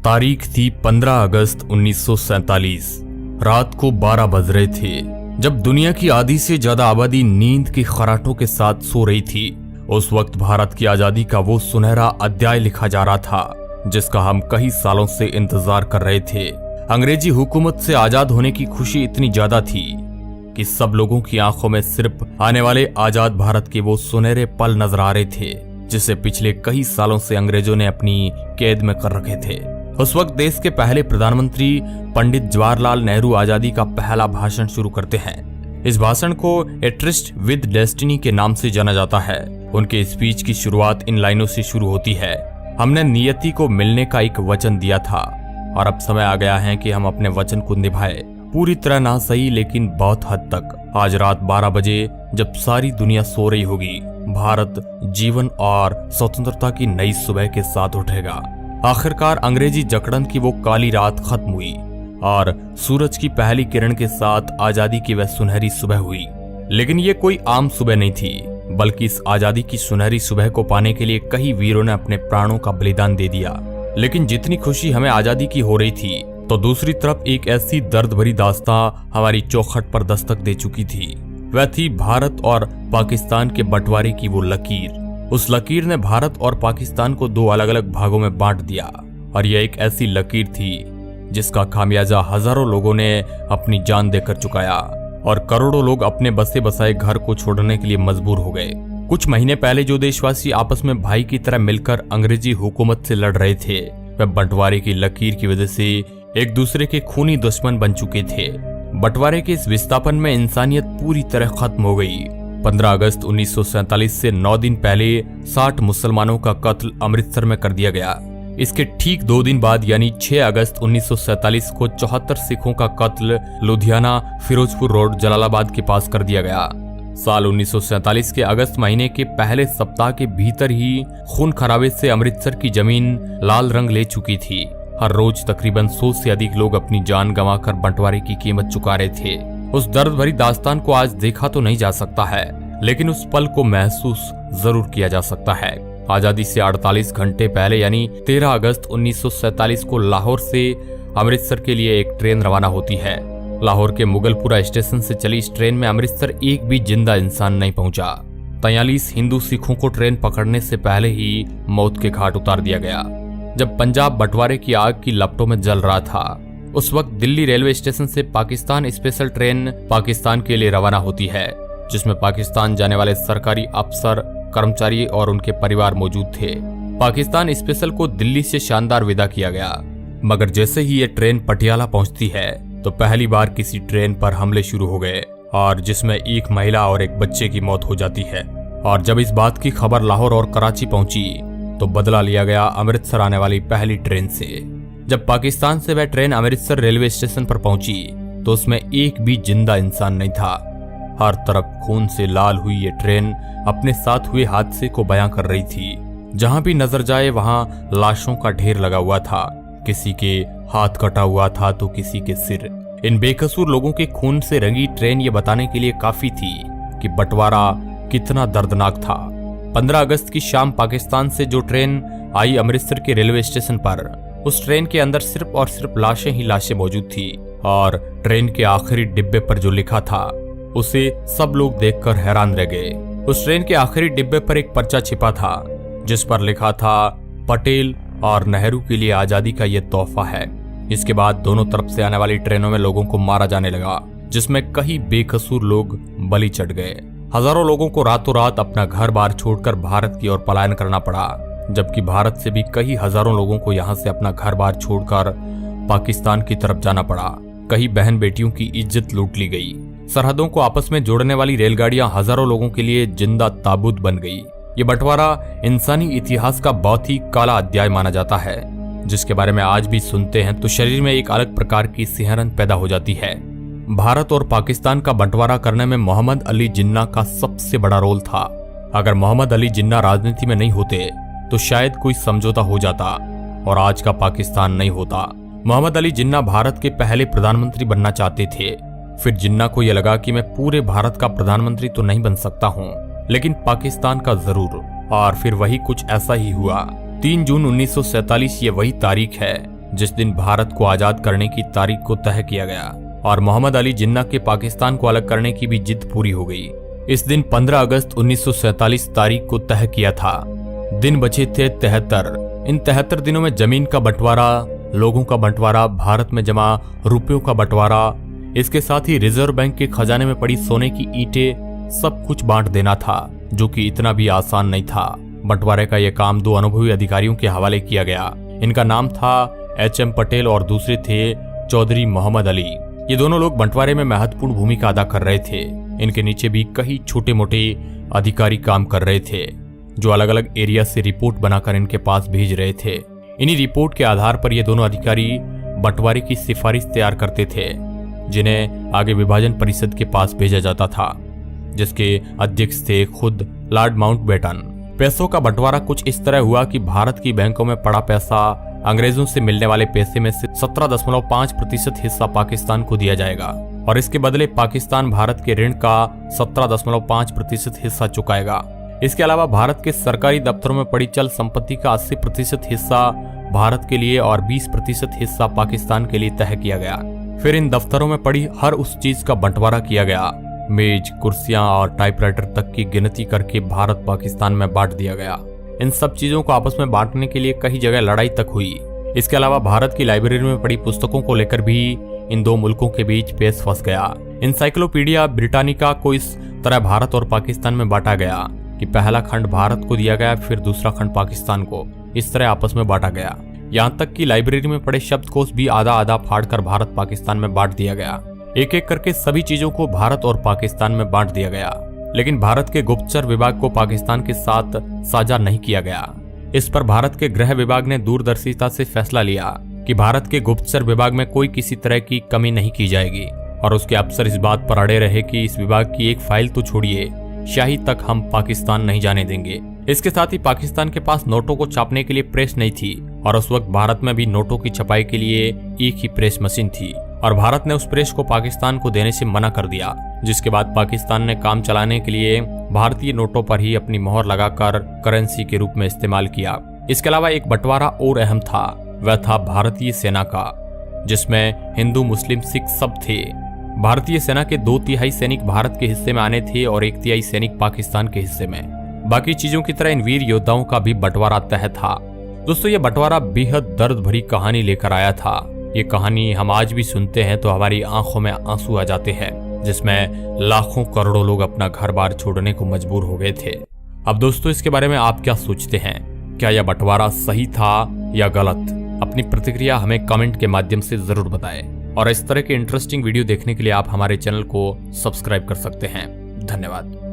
तारीख थी 15 अगस्त 1947। रात को 12 बज रहे थे जब दुनिया की आधी से ज्यादा आबादी नींद के खराटों के साथ सो रही थी। उस वक्त भारत की आजादी का वो सुनहरा अध्याय लिखा जा रहा था जिसका हम कई सालों से इंतजार कर रहे थे। अंग्रेजी हुकूमत से आजाद होने की खुशी इतनी ज्यादा थी कि सब लोगों की आंखों में सिर्फ आने वाले आजाद भारत के वो सुनहरे पल नजर आ रहे थे जिसे पिछले कई सालों से अंग्रेजों ने अपनी कैद में कर रखे थे। उस वक्त देश के पहले प्रधानमंत्री पंडित जवाहरलाल नेहरू आजादी का पहला भाषण शुरू करते हैं। इस भाषण को ए ट्रिस्ट विद डेस्टिनी के नाम से जाना जाता है। उनके स्पीच की शुरुआत इन लाइनों से शुरू होती है, हमने नियति को मिलने का एक वचन दिया था और अब समय आ गया है कि हम अपने वचन को निभाएं। पूरी तरह ना सही लेकिन बहुत हद तक। आज रात 12 बजे जब सारी दुनिया सो रही होगी, भारत जीवन और स्वतंत्रता की नई सुबह के साथ उठेगा। आखिरकार अंग्रेजी जकड़न की वो काली रात खत्म हुई और सूरज की पहली किरण के साथ आजादी की वह सुनहरी सुबह हुई। लेकिन ये कोई आम सुबह नहीं थी, बल्कि इस आजादी की सुनहरी सुबह को पाने के लिए कई वीरों ने अपने प्राणों का बलिदान दे दिया। लेकिन जितनी खुशी हमें आजादी की हो रही थी, तो दूसरी तरफ एक ऐसी दर्द भरी दास्तां हमारी चौखट पर दस्तक दे चुकी थी। वह थी भारत और पाकिस्तान के बंटवारे की वो लकीर। उस लकीर ने भारत और पाकिस्तान को दो अलग अलग भागों में बांट दिया और यह एक ऐसी लकीर थी जिसका खामियाजा हजारों लोगों ने अपनी जान देकर चुकाया और करोड़ों लोग अपने बसे बसाए घर को छोड़ने के लिए मजबूर हो गए। कुछ महीने पहले जो देशवासी आपस में भाई की तरह मिलकर अंग्रेजी हुकूमत से लड़ रहे थे, वह बंटवारे की लकीर की वजह से एक दूसरे के खूनी दुश्मन बन चुके थे। बंटवारे के इस विस्थापन में इंसानियत पूरी तरह खत्म हो गई। 15 अगस्त 1947 से 9 दिन पहले 60 मुसलमानों का कत्ल अमृतसर में कर दिया गया। इसके ठीक 2 दिन बाद यानी 6 अगस्त 1947 को 74 सिखों का कत्ल लुधियाना फिरोजपुर रोड जलालाबाद के पास कर दिया गया। साल 1947 के अगस्त महीने के पहले सप्ताह के भीतर ही खून खराबे से अमृतसर की जमीन लाल रंग ले चुकी थी। हर रोज तकरीबन 100 से अधिक लोग अपनी जान गंवाकर बंटवारे की कीमत चुका रहे थे। उस दर्द भरी दास्तान को आज देखा तो नहीं जा सकता है, लेकिन उस पल को महसूस जरूर किया जा सकता है। आजादी से 48 घंटे पहले यानी 13 अगस्त 1947 को लाहौर से अमृतसर के लिए एक ट्रेन रवाना होती है। लाहौर के मुगलपुरा स्टेशन से चली इस ट्रेन में अमृतसर एक भी जिंदा इंसान नहीं पहुंचा। 43 हिंदू सिखों को ट्रेन पकड़ने से पहले ही मौत के घाट उतार दिया गया। जब पंजाब बंटवारे की आग की लपटों में जल रहा था, उस वक्त दिल्ली रेलवे स्टेशन से पाकिस्तान स्पेशल ट्रेन पाकिस्तान के लिए रवाना होती है, जिसमें पाकिस्तान जाने वाले सरकारी अफसर, कर्मचारी और उनके परिवार मौजूद थे। पाकिस्तान स्पेशल को दिल्ली से शानदार विदा किया गया, मगर जैसे ही ये ट्रेन पटियाला पहुंचती है तो पहली बार किसी ट्रेन पर हमले शुरू हो गए और जिसमें एक महिला और एक बच्चे की मौत हो जाती है। और जब इस बात की खबर लाहौर और कराची पहुंची तो बदला लिया गया अमृतसर आने वाली पहली ट्रेन से। जब पाकिस्तान से वह ट्रेन अमृतसर रेलवे स्टेशन पर पहुंची तो उसमें एक भी जिंदा इंसान नहीं था। हर तरफ खून से लाल हुई ये ट्रेन अपने साथ हुए हादसे को बयां कर रही थी। जहां भी नजर जाए वहां लाशों का ढेर लगा हुआ था। किसी के हाथ कटा हुआ था तो किसी के सिर। इन बेकसूर लोगों के खून से रंगी ट्रेन ये बताने के लिए काफी थी कि बंटवारा कितना दर्दनाक था। 15 अगस्त की शाम पाकिस्तान से जो ट्रेन आई अमृतसर के रेलवे स्टेशन पर, उस ट्रेन के अंदर सिर्फ और सिर्फ लाशें ही लाशें मौजूद थी और ट्रेन के आखिरी डिब्बे पर जो लिखा था उसे सब लोग देखकर हैरान रह गए। उस ट्रेन के आखिरी डिब्बे पर एक पर्चा छिपा था जिस पर लिखा था, पटेल और नेहरू के लिए आजादी का ये तोहफा है। इसके बाद दोनों तरफ से आने वाली ट्रेनों में लोगों को मारा जाने लगा, जिसमें कई बेकसूर लोग बलि चढ़ गए। हजारों लोगों को रातों रात अपना घर बार छोड़कर भारत की ओर पलायन करना पड़ा, जबकि भारत से भी कई हजारों लोगों को यहाँ से अपना घर बार छोड़कर पाकिस्तान की तरफ जाना पड़ा। कई बहन बेटियों की इज्जत लूट ली गई। सरहदों को आपस में जोड़ने वाली रेलगाड़ियां हजारों लोगों के लिए जिंदा ताबूत बन गई। ये बंटवारा इंसानी इतिहास का बहुत ही काला अध्याय माना जाता है, जिसके बारे में आज भी सुनते हैं तो शरीर में एक अलग प्रकार की सिहरन पैदा हो जाती है। भारत और पाकिस्तान का बंटवारा करने में मोहम्मद अली जिन्ना का सबसे बड़ा रोल था। अगर मोहम्मद अली जिन्ना राजनीति में नहीं होते तो शायद कोई समझौता हो जाता और आज का पाकिस्तान नहीं होता। मोहम्मद अली जिन्ना भारत के पहले प्रधानमंत्री बनना चाहते थे। फिर जिन्ना को यह लगा कि मैं पूरे भारत का प्रधानमंत्री तो नहीं बन सकता हूँ, लेकिन पाकिस्तान का जरूर। और फिर वही कुछ ऐसा ही हुआ। 3 जून 1947 ये वही तारीख है जिस दिन भारत को आजाद करने की तारीख को तय किया गया और मोहम्मद अली जिन्ना के पाकिस्तान को अलग करने की भी जिद पूरी हो गई। इस दिन 15 अगस्त 1947 तारीख को तय किया था। दिन बचे थे 73। इन 73 दिनों में जमीन का बंटवारा, लोगों का बंटवारा, भारत में जमा रुपयों का बंटवारा, इसके साथ ही रिजर्व बैंक के खजाने में पड़ी सोने की ईंटें, सब कुछ बांट देना था, जो कि इतना भी आसान नहीं था। बंटवारे का यह काम 2 अनुभवी अधिकारियों के हवाले किया गया। इनका नाम था HM पटेल और दूसरे थे चौधरी मोहम्मद अली। ये दोनों लोग बंटवारे में महत्वपूर्ण भूमिका अदा कर रहे थे। इनके नीचे भी कई छोटे मोटे अधिकारी काम कर रहे थे, जो अलग अलग एरिया से रिपोर्ट बनाकर इनके पास भेज रहे थे। इन्हीं रिपोर्ट के आधार पर ये दोनों अधिकारी बंटवारे की सिफारिश तैयार करते थे, जिन्हें आगे विभाजन परिषद के पास भेजा जाता था, जिसके अध्यक्ष थे खुद लॉर्ड माउंटबेटन। पैसों का बंटवारा कुछ इस तरह हुआ कि भारत की बैंकों में पड़ा पैसा अंग्रेजों से मिलने वाले पैसे में से 17.5% हिस्सा पाकिस्तान को दिया जाएगा और इसके बदले पाकिस्तान भारत के ऋण का 17.5% हिस्सा चुकाएगा। इसके अलावा भारत के सरकारी दफ्तरों में पड़ी चल संपत्ति का 80% हिस्सा भारत के लिए और 20% हिस्सा पाकिस्तान के लिए तय किया गया। फिर इन दफ्तरों में पड़ी हर उस चीज का बंटवारा किया गया। मेज, कुर्सियां और टाइपराइटर तक की गिनती करके भारत पाकिस्तान में बांट दिया गया। इन सब चीजों को आपस में बांटने के लिए कई जगह लड़ाई तक हुई। इसके अलावा भारत की लाइब्रेरी में पड़ी पुस्तकों को लेकर भी इन दो मुल्कों के बीच पेच फंस गया। एनसाइक्लोपीडिया ब्रिटानिका को इस तरह भारत और पाकिस्तान में बांटा गया कि पहला खंड भारत को दिया गया, फिर दूसरा खंड पाकिस्तान को। इस तरह आपस में बांटा गया। यहाँ तक कि लाइब्रेरी में पड़े शब्दकोश भी आधा आधा फाड़कर भारत पाकिस्तान में बांट दिया गया। एक एक करके सभी चीजों को भारत और पाकिस्तान में बांट दिया गया, लेकिन भारत के गुप्तचर विभाग को पाकिस्तान के साथ साझा नहीं किया गया। इस पर भारत के गृह विभाग ने दूरदर्शिता से फैसला लिया कि भारत के गुप्तचर विभाग में कोई किसी तरह की कमी नहीं की जाएगी और उसके अफसर इस बात पर अड़े रहे कि इस विभाग की एक फाइल तो छोड़िए, शाही तक हम पाकिस्तान नहीं जाने देंगे। इसके साथ ही पाकिस्तान के पास नोटों को छापने के लिए प्रेस नहीं थी और उस वक्त भारत में भी नोटों की छपाई के लिए एक ही प्रेस मशीन थी और भारत ने उस प्रेस को पाकिस्तान को देने से मना कर दिया, जिसके बाद पाकिस्तान ने काम चलाने के लिए भारतीय नोटों पर ही अपनी मोहर लगाकर करेंसी के रूप में इस्तेमाल किया। इसके अलावा एक बंटवारा और अहम था, वह था भारतीय सेना का, जिसमें हिंदू, मुस्लिम, सिख सब थे। भारतीय सेना के 2/3 सैनिक भारत के हिस्से में आने थे और 1/3 सैनिक पाकिस्तान के हिस्से में। बाकी चीजों की तरह इन वीर योद्धाओं का भी बंटवारा तय था। दोस्तों, ये बंटवारा बेहद दर्द भरी कहानी लेकर आया था। ये कहानी हम आज भी सुनते हैं तो हमारी आंखों में आंसू आ जाते हैं, जिसमें लाखों करोड़ों लोग अपना घर बार छोड़ने को मजबूर हो गए थे। अब दोस्तों, इसके बारे में आप क्या सोचते हैं? क्या यह बंटवारा सही था या गलत? अपनी प्रतिक्रिया हमें कमेंट के माध्यम से जरूर बताएं और इस तरह के इंटरेस्टिंग वीडियो देखने के लिए आप हमारे चैनल को सब्सक्राइब कर सकते हैं। धन्यवाद।